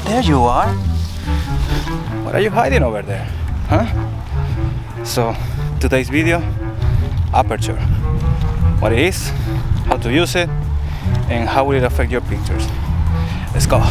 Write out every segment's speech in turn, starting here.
There you are. What are you hiding over there? Huh? So, today's video, aperture. What it is, how to use it, and how will it affect your pictures. Let's go.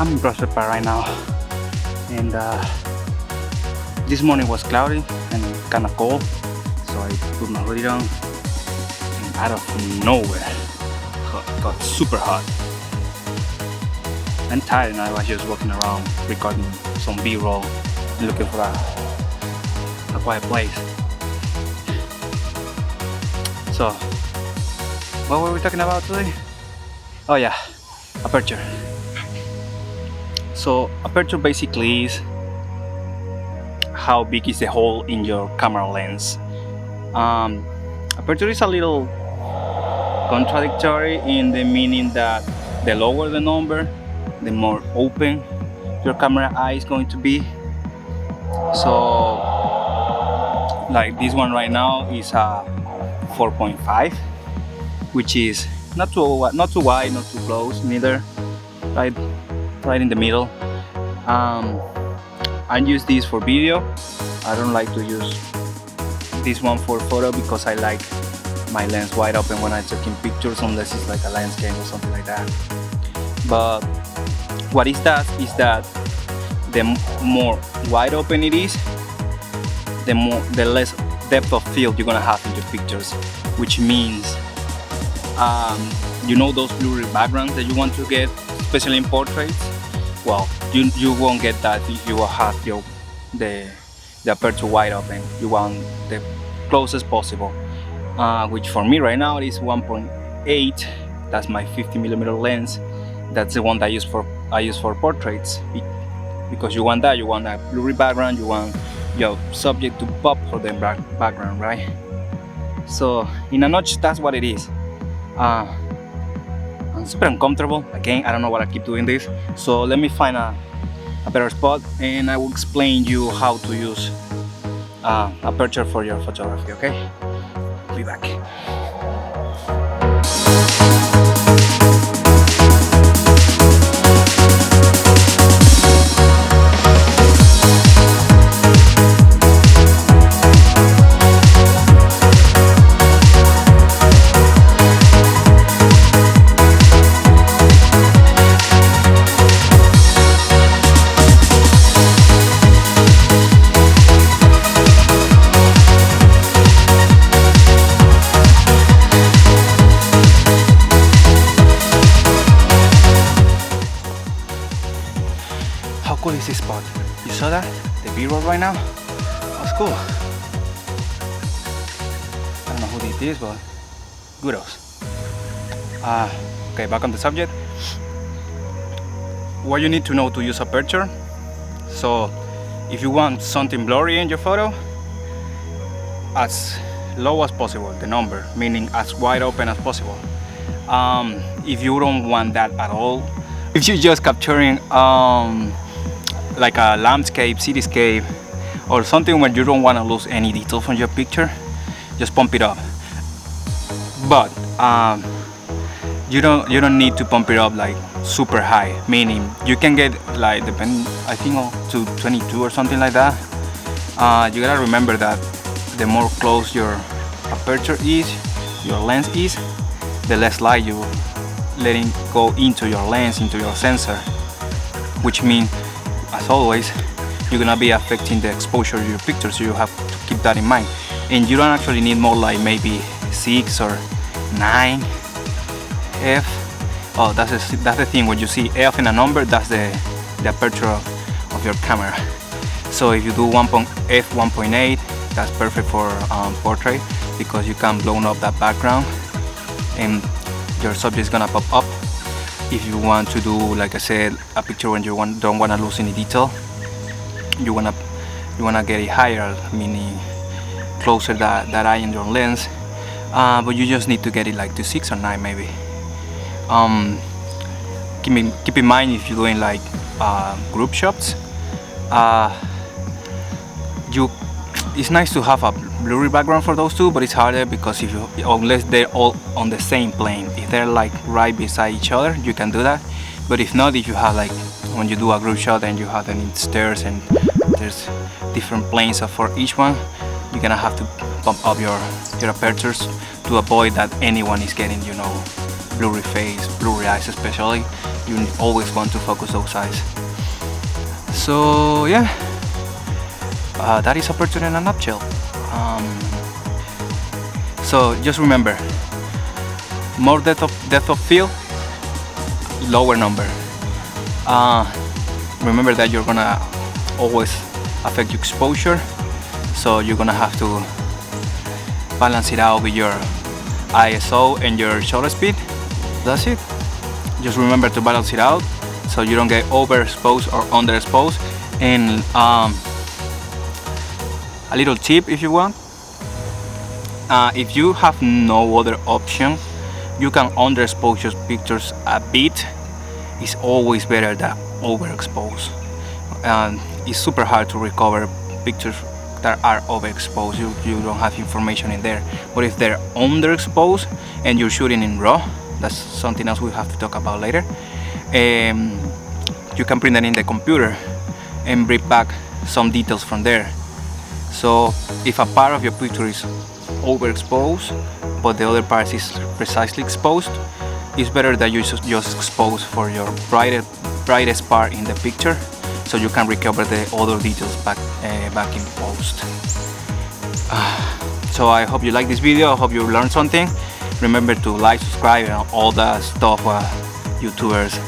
I'm in Brussels right now, and this morning was cloudy and kind of cold, so I put my hoodie on, and out of nowhere it got super hot. I'm tired and I was just walking around recording some B-roll and looking for a quiet place. So, what were we talking about today? Oh yeah, aperture. So aperture basically is how big is the hole in your camera lens. Aperture is a little contradictory in the meaning that the lower the number, the more open your camera eye is going to be. So like this one right now is a 4.5, which is not too wide, not too close, neither. Right in the middle. I use this for video. I don't like to use this one for photo because I like my lens wide open when I'm taking pictures, unless it's like a landscape or something like that. But what it does is that the more wide open it is, the less depth of field you're gonna have in your pictures, which means you know those blurry backgrounds that you want to get, especially in portraits. Well, you won't get that if you have the aperture wide open. You want the closest possible, which for me right now it is 1.8. That's my 50mm lens. That's the one that I use for portraits, because you want that. You want a blurry background. You want your subject to pop for the background, right? So in a nutshell, that's what it is. I'm super uncomfortable. Again, I don't know why I keep doing this. So let me find a better spot and I will explain you how to use aperture for your photography, okay? I'll be back. How cool is this spot? You saw that? The B-roll right now? That's cool. I don't know who did this, but kudos. Okay, back on the subject. What you need to know to use aperture. So, if you want something blurry in your photo, as low as possible, the number, meaning as wide open as possible. If you don't want that at all, if you're just capturing like a landscape, cityscape, or something where you don't want to lose any detail from your picture, just pump it up. But you don't need to pump it up like super high, meaning you can get like I think to 22 or something like that. You gotta remember that the more close your aperture is, your lens is, the less light you letting go into your lens, into your sensor, which means, as always, you're gonna be affecting the exposure of your picture, so you have to keep that in mind. And you don't actually need more, like maybe 6 or 9 f. Oh, that's the thing. When you see f in a number, that's the aperture of your camera. So if you do f1.8, that's perfect for portrait, because you can blow up that background and your subject is gonna pop up. If you want to do, like I said, a picture when you don't want to lose any detail, you wanna get it higher, meaning closer that eye in your lens, but you just need to get it like to 6 or 9 maybe. Keep in mind, if you're doing like group shots, it's nice to have a blurry background for those two, but it's harder because unless they're all on the same plane. If they're like right beside each other, you can do that. But if not, if you have like when you do a group shot and you have any stairs and there's different planes for each one, you're gonna have to pump up your apertures to avoid that anyone is getting, you know, blurry face, blurry eyes especially. You always want to focus those eyes. So yeah, that is aperture in a nutshell. So just remember, more depth of field, lower number. Remember that you're gonna always affect your exposure, so you're gonna have to balance it out with your ISO and your shutter speed. That's it. Just remember to balance it out so you don't get overexposed or underexposed. And a little tip, if you want, if you have no other option, you can underexpose your pictures a bit. It's always better than overexpose. It's super hard to recover pictures that are overexposed. You don't have information in there. But if they're underexposed and you're shooting in RAW, that's something else we have to talk about later. You can print that in the computer and bring back some details from there. So if a part of your picture is overexposed but the other part is precisely exposed, it's better that you just expose for your brightest part in the picture, so you can recover the other details back in post. So I hope you like this video. I hope you learned something. Remember to like, subscribe, and all that stuff YouTubers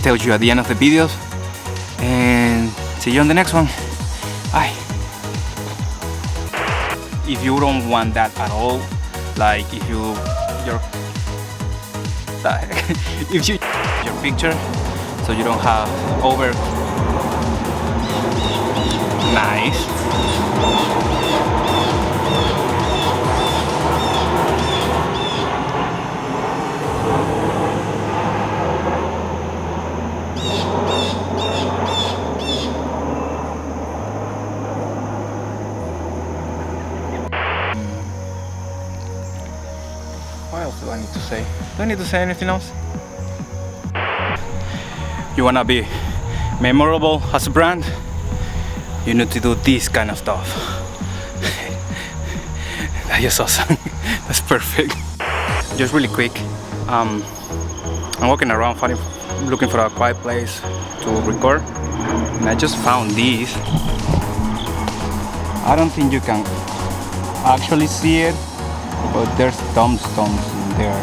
tells you at the end of the videos. And see you on the next one. Bye. If you don't want that at all, like if your picture, so you don't have over. Nice. What else do I need to say? Do I need to say anything else? You wanna be memorable as a brand? You need to do this kind of stuff. That is awesome. That's perfect. Just really quick, I'm walking around looking for a quiet place to record, and I just found these. I don't think you can actually see it, but there's tombstones in there.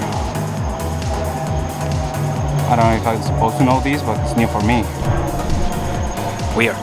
I don't know if I'm supposed to know this, but it's new for me. Weird.